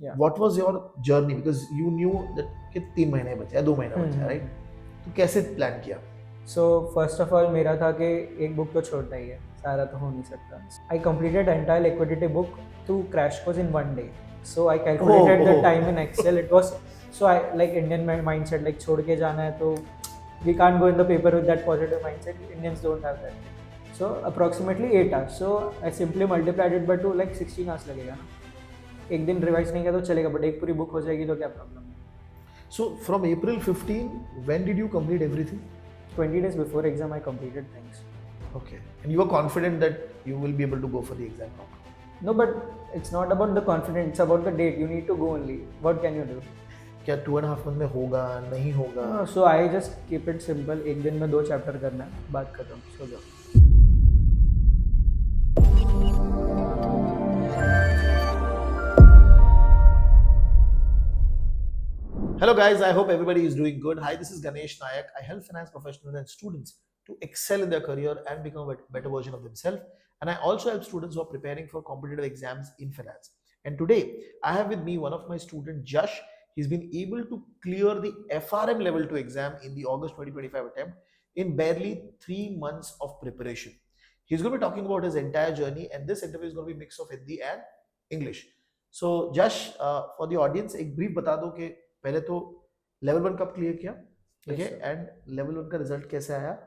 Yeah. What was your journey? Because you knew that कि 3 महीने बचे हैं, 2 महीने बचे हैं, right? तो कैसे प्लान किया? सो फर्स्ट ऑफ ऑल मेरा था कि एक बुक तो छोड़ना ही है, सारा तो हो नहीं सकता. I completed entire liquidity book through crash course in 1 day. So I calculated the time in Excel. It was so I like Indian mindset, like छोड़ के जाना है तो we can't go in the paper with that positive mindset. Indians don't have that. So approximately 8 hours. So I simply multiplied it by two, like 16 hours लगेगा ना. एक दिन revise नहीं किया तो चलेगा, बट एक पूरी बुक हो जाएगी तो क्या प्रॉब्लम है. So from April 15, when did you complete everything? 20 days before exam I completed things. Okay. And you were confident that you will be able to go for the exam now? No, but it's not about the confidence, it's about the date. You need to go only. What can you do? क्या 2.5 month में होगा, नहीं होगा? No, so I just keep it simple. एक दिन में 2 chapter करना है, बात खत्म, सो जाओ. Hello guys, I hope everybody is doing good. Hi, this is Ganesh Nayak. I help finance professionals and students to excel in their career and become a better version of themselves. And I also help students who are preparing for competitive exams in finance. And today, I have with me one of my students, Jash. He's been able to clear the FRM Level 2 exam in the August 2025 attempt in barely 3 months of preparation. He's going to be talking about his entire journey, and this interview is going to be a mix of Hindi and English. So, Jash, for the audience, एक brief बता दो कि पहले तो level 1 कब clear किया, ठीक है, एंड लेवल 1 का रिजल्ट कैसे आया,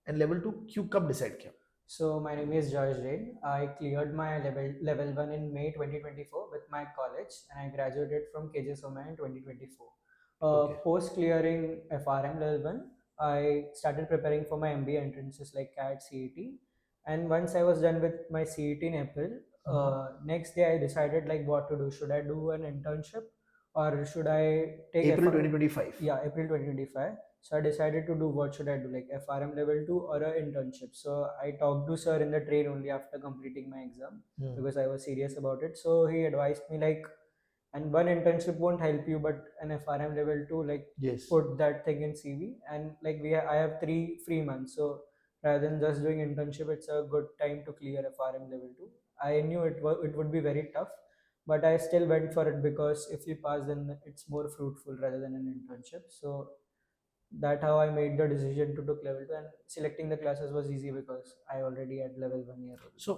एंड लेवल 2 क्यों कब डिसाइड किया? So my name is Ft.Jash Jain. I cleared my level 1 in May 2024 with my college, and I graduated from KJ Soma in 2024. Okay. Post clearing FRM level 1, I started preparing for my MBA entrances like CAT, CET, and once I was done with my CET in April, next day I decided like what to do. Should I do an internship or should I take April 2025? Yeah, April 2025. So I decided to do what should I do, like FRM level 2 or an internship. So I talked to sir in the train only after completing my exam because I was serious about it. So he advised me like, and one internship won't help you, but an FRM level 2, like Yes. put that thing in CV, and like I have 3 free months. So rather than just doing internship, it's a good time to clear FRM level 2. I knew it would be very tough, but I still went for it because if you pass, then it's more fruitful rather than an internship. So that's how I made the decision to take level 2, and selecting the classes was easy because I already had level 1 year. So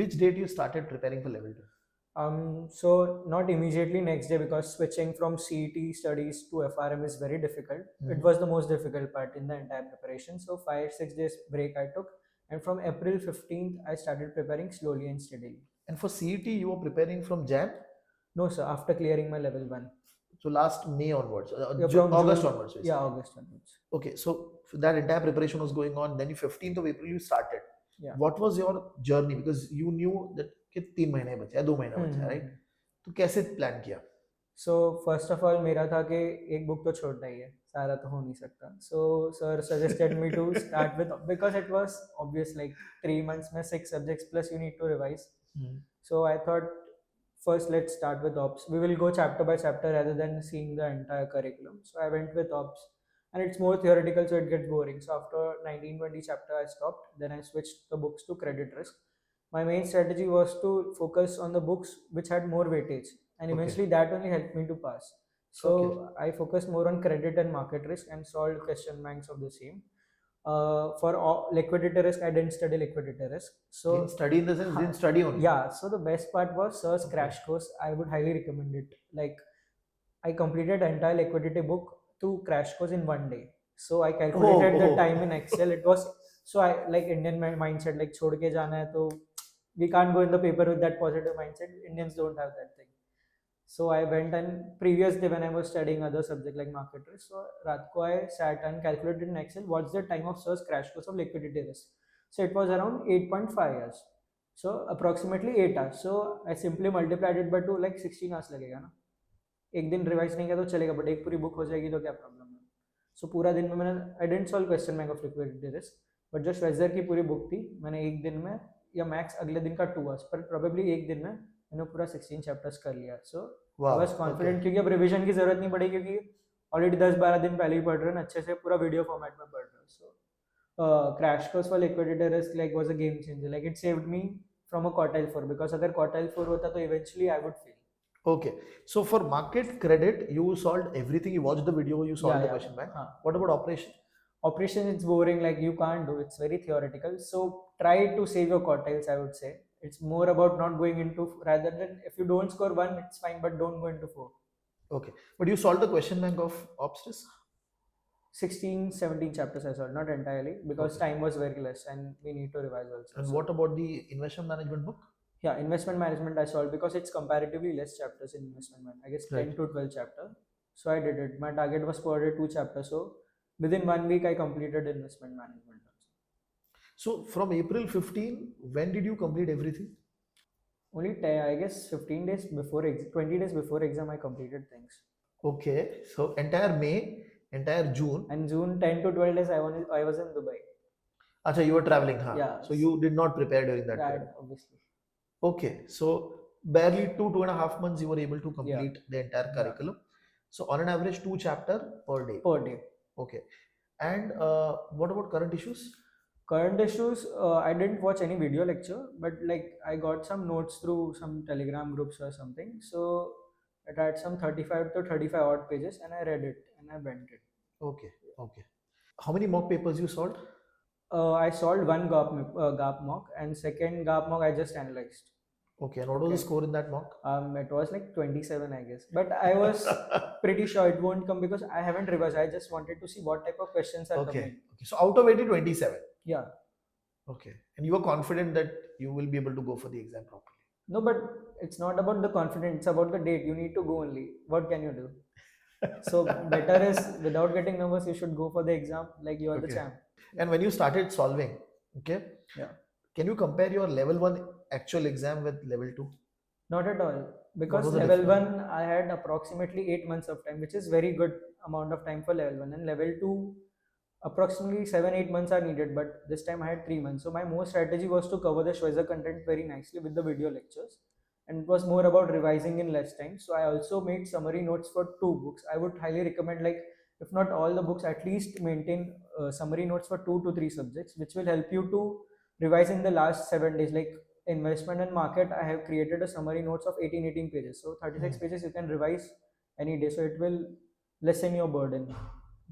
which date you started preparing for level 2? So not immediately next day, because switching from CET studies to FRM is very difficult. It was the most difficult part in the entire preparation. So 5-6 days break I took, and from April 15th I started preparing slowly and steadily. And for CET you were preparing from Jan? No sir, after clearing my level 1. So last May onwards, from August June, onwards basically. yeah, August onwards. Okay, so that entire preparation was going on, then you 15th of April you started. Yeah. What was your journey? Because you knew that कि 3 महीने बचे हैं, 2 महीने बचे हैं, right? तो कैसे plan किया? So first of all मेरा था कि एक बुक तो छोड़ना ही है, सारा तो हो नहीं सकता. So sir suggested me to start with, because it was obvious, like 3 months में 6 subjects plus you need to revise. So I thought first let's start with ops. We will go chapter by chapter rather than seeing the entire curriculum. So I went with ops, and it's more theoretical, so it gets boring. So after 19-20 chapter I stopped. Then I switched the books to credit risk. My main strategy was to focus on the books which had more weightage, and eventually that only helped me to pass. So I focused more on credit and market risk and solved question banks of the same. For liquidity risk, I didn't study liquidity risk. So didn't study in the sense, didn't study only? Yeah, so the best part was sir's crash course. I would highly recommend it. Like I completed the entire liquidity book through crash course in 1 day. So I calculated the time in Excel. It was so I like Indian mindset, like छोड़ के जाना है तो we can't go in the paper with that positive mindset. Indians don't have that thing. So I went, and previous day when I was studying other subject like market risk, so रात को I sat and calculated in Excel what's the time of sir's crash course of liquidity risk. So it was around 8.5 years. So approximately 8 hours. So I simply multiplied it by 2, like 16 hours लगेगा ना. एक दिन revise नहीं किया तो चलेगा, but एक पूरी बुक हो जाएगी तो क्या प्रॉब्लम है. सो पूरा दिन में मैंने I didn't solve question bank of liquidity risk, but जो श्वेजर की पूरी बुक थी मैंने एक दिन में, या मैक्स अगले दिन का 2 hours, पर प्रोबेबली एक दिन में मैंने पूरा 16 चैप्टर्स कर लिया. सो आई वाज कॉन्फिडेंट, क्योंकि अब रिविजन की जरूरत नहीं पड़ी, क्योंकि ऑलरेडी 10-12 दिन पहले ही पढ़ रहे हैं, अच्छे से पूरा वीडियो फॉर्मेट में पढ़ रहे हैं. So crash course for liquidity risk like was a game changer. Like it saved me from a quartile 4, because अगर quartile 4 होता तो eventually I would fail. Okay. So for market credit, you solved everything. You watched the video, you solved Yeah, the yeah. question bank. Huh. What about operation? Operation is boring, like you can't do. It's very theoretical. So try to save your quartiles, I would say. It's more about not going into, rather than if you don't score one, it's fine, but don't go into four. Okay. But you solved the question bank of Obstis? 16, 17 chapters I solved, not entirely, because Okay. time was very less and we need to revise also. And So what about the investment management book? yeah, investment management I solved because it's comparatively less chapters in investment management. I guess Right. 10 to 12 chapter. So I did it. My target was per day 2 chapters. So within 1 week I completed investment management also. So from April 15, when did you complete everything? Only 10, I guess 15 days before 20 days before exam I completed things. Okay. So entire May, entire June. And June 10 to 12 days I was in Dubai. Acha, you were traveling, huh? Yeah. So you did not prepare during that period. Right, obviously. Okay. So barely 2.5 months you were able to Yeah. complete the entire Yeah. curriculum. So on an average, 2 chapter per day. Per day. Okay. And what about current issues? Current issues, I didn't watch any video lecture, but like I got some notes through some Telegram groups or something. So it had some 35 to 35 odd pages, and I read it and I went it. Okay. Okay. How many mock papers you solved? I solved one GAP mock, and second GAP mock I just analyzed. Okay. And what was the Okay. score in that mock? It was like 27, I guess, but I was pretty sure it won't come because I haven't revised. I just wanted to see what type of questions are Okay. coming. Okay. So out of 80, 27. Yeah. Okay. And you were confident that you will be able to go for the exam properly. No, but it's not about the confidence. It's about the date. You need to go only. What can you do? So better is without getting nervous, you should go for the exam like you are the Okay. champ. And when you started solving, okay, Yeah. can you compare your level 1 actual exam with level 2? Not at all. Because was the level difference? 1, I had approximately 8 months of time, which is very good amount of time for level 1. And level 2, approximately 7-8 months are needed, but this time I had 3 months. So my more strategy was to cover the Schweizer content very nicely with the video lectures, and it was more about revising in less time. So I also made summary notes for 2 books. I would highly recommend, like, if not all the books, at least maintain summary notes for 2 to 3 subjects, which will help you to revise in the last 7 days. Like investment and market, I have created a summary notes of 18 pages, so 36 pages you can revise any day, so it will lessen your burden.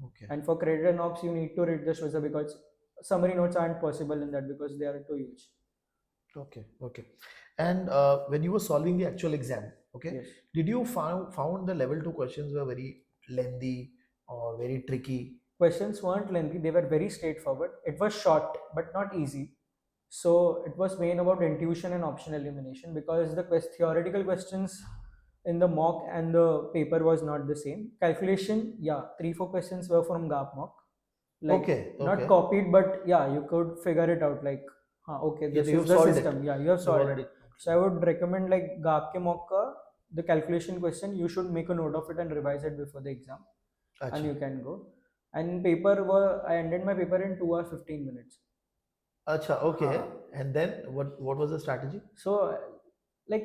Okay. And for credit and ops, you need to read the Schweizer because summary notes aren't possible in that because they are too huge. Okay. Okay. And when you were solving the actual exam, okay, Yes. did you found the level 2 questions were very lengthy or very tricky? Questions weren't lengthy, they were very straightforward. It was short but not easy. So it was main about intuition and option elimination because the theoretical questions in the mock and the paper was not the same. Calculation, yeah, 3-4 questions were from GAP mock. Like Okay. not Okay. copied, but yeah, you could figure it out. Like, okay, Yeah, this so is you've the solved system. it. Yeah, you have You've solved already. it. So I would recommend, like, GAP ke mock ka, the calculation question, you should make a note of it and revise it before the exam, and you Acha. can go. And paper were, I ended my paper in 2 hours 15 minutes. Acha. Okay. Huh. And then what was the strategy? So like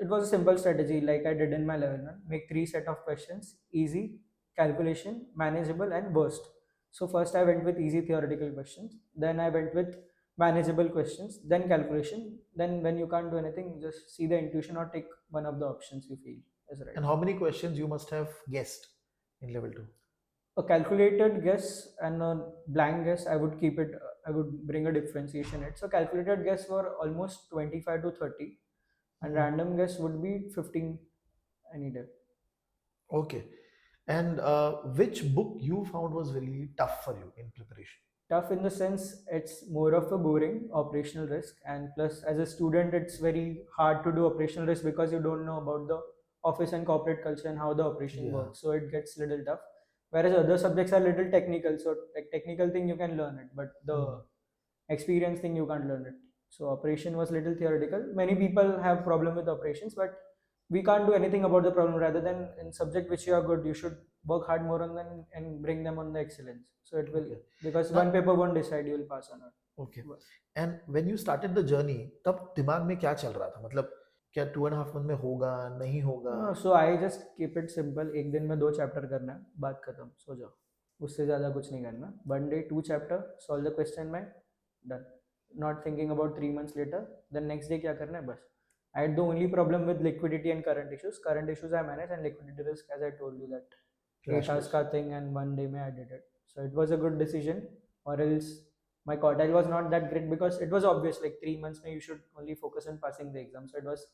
it was a simple strategy like I did in my level 1. Make 3 set of questions: easy, calculation, manageable, and burst. So first I went with easy theoretical questions, then I went with manageable questions, then calculation. Then when you can't do anything, just see the intuition or take one of the options you feel is right. And how many questions you must have guessed in level 2? A calculated guess and a blank guess, I would keep it, I would bring a differentiation in it. So calculated guess were almost 25 to 30, and random guess would be 15 any day. Okay. And which book you found was really tough for you in preparation? Tough in the sense it's more of a boring operational risk, and plus as a student it's very hard to do operational risk because you don't know about the office and corporate culture and how the operation Yeah. works, so it gets little tough. Whereas other subjects are little technical, so like technical thing you can learn it, but the experience thing you can't learn it. So operation was little theoretical. Many people have problem with operations, but we can't do anything about the problem. Rather than in subject which you are good, you should work hard more on them and bring them on the excellence. So it will, Okay. because Now, one paper won't decide you will pass or not. okay. And when you started the journey, तब दिमाग में क्या चल रहा था? मतलब क्या 2.5 month में होगा, नहीं होगा? No, so I just keep it simple. एक दिन में 2 चैप्टर करना है, बात खत्म, सो जाओ. उससे ज़्यादा कुछ नहीं करना. 1 day 2 chapter, solve the question में, done. Not thinking about 3 months later. Then next day क्या करना है बस. I had the only problem with liquidity and current issues. Current issues I managed, and liquidity risk, as I told you, that Crash 8 hours course. ka thing, and one day mein I did it. So it was a good decision, or else my quartile was not that great because it was obvious like 3 months mein you should only focus on passing the exam. So it was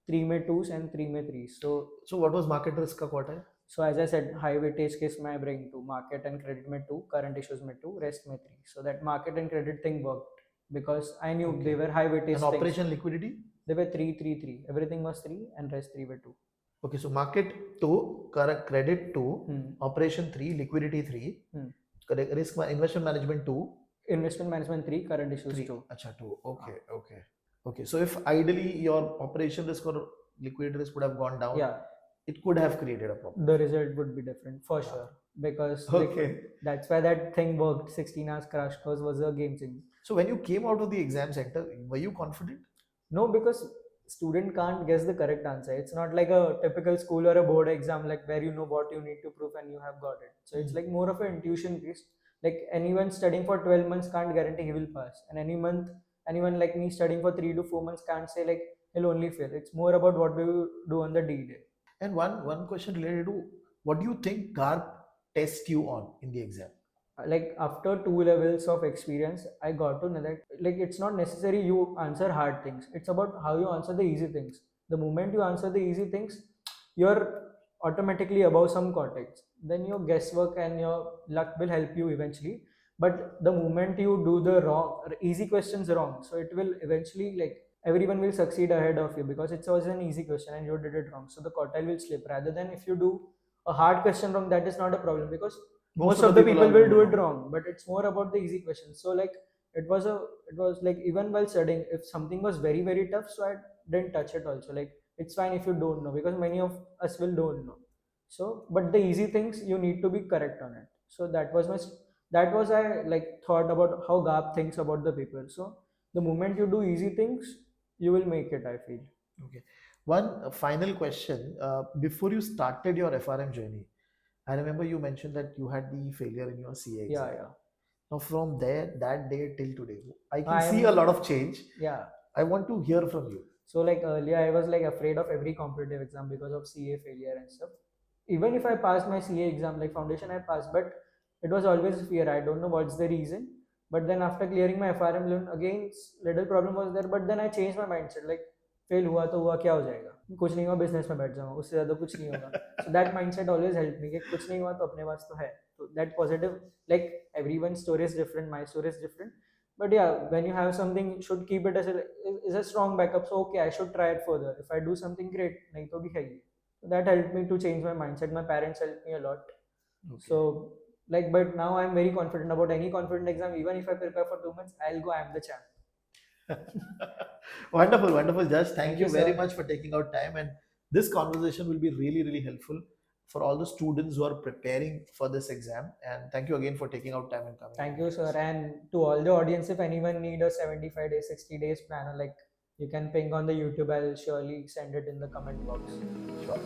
3 May 2s and 3 May 3s. So what was market risk ka quartile? So as I said, high weightage case mein I bring 2, market and credit mein 2, current issues mein 2, rest mein 3. So that market and credit thing worked because I knew Okay. they were high weightage And things. operation liquidity? They were 3, 3, 3. Everything was 3 and rest 3 were 2. Okay, so market 2, credit 2, operation 3, liquidity 3, risk investment management 2, investment management 3, current issues 3. 2. Acha, 2. Okay. So if ideally your operation risk or liquidity risk would have gone down, Yeah, it could have created a problem. the result would be different for sure because Okay. that's why that thing worked. 16 hours crash course was a game changer. So when you came out of the exam center, were you confident? No, because student can't guess the correct answer. It's not like a typical school or a board exam like where you know what you need to prove and you have got it. So it's like more of an intuition based. Like anyone studying for 12 months can't guarantee he will pass, and anyone like me studying for 3 to 4 months can't say like he'll only fail. It's more about what do you do on the D day. And one question related to what do you think GARP test you on in the exam? Like after 2 levels of experience, I got to know that like it's not necessary you answer hard things. It's about how you answer the easy things. The moment you answer the easy things, you're automatically above some cortex. Then your guesswork and your luck will help you eventually. But the moment you do the easy questions wrong, so it will eventually like everyone will succeed ahead of you because it was an easy question and you did it wrong. So the quartile will slip. Rather than if you do a hard question wrong, that is not a problem because most of the people will do it wrong, but it's more about the easy questions. So like it was like even while studying, if something was very very tough, so I didn't touch it also. Like it's fine if you don't know because many of us will don't know. So but the easy things you need to be correct on it. So that was I like thought about how GAP thinks about the paper. So the moment you do easy things, you will make it, I feel. Okay. One final question. Before you started your FRM journey, I remember you mentioned that you had the failure in your CA exam. Yeah. Now from that day till today, I can I see am- a lot of change. Yeah. I want to hear from you. So like earlier, I was like afraid of every competitive exam because of CA failure and stuff. Even if I passed my CA exam, like foundation, I passed, but it was always fear. I don't know what's the reason. But then after clearing my FRM loan, again little problem was there. But then I changed my mindset. Like fail हुआ तो हुआ क्या हो जाएगा कुछ नहीं हुआ business में बैठ जाऊंगा उससे ज़्यादा कुछ नहीं होगा so that mindset always helped me कि कुछ नहीं हुआ तो अपने पास तो है तो that positive like everyone's story is different my story is different but yeah when you have something you should keep it as a strong backup so okay I should try it further if I do something great नहीं तो भी है ही so that helped me to change my mindset my parents helped me a lot so like but now I'm very confident about any confident exam even if I prepare for 2 months I'll go I'm the champ. Wonderful, Jash. Thank you you, very sir. much for taking out time. And this conversation will be really, really helpful for all the students who are preparing for this exam. And thank you again for taking out time and coming. Thank you, sir. And to all the audience, if anyone need a 75 days, 60 days planner, like you can ping on the YouTube. I'll surely send it in the comment box. Sure.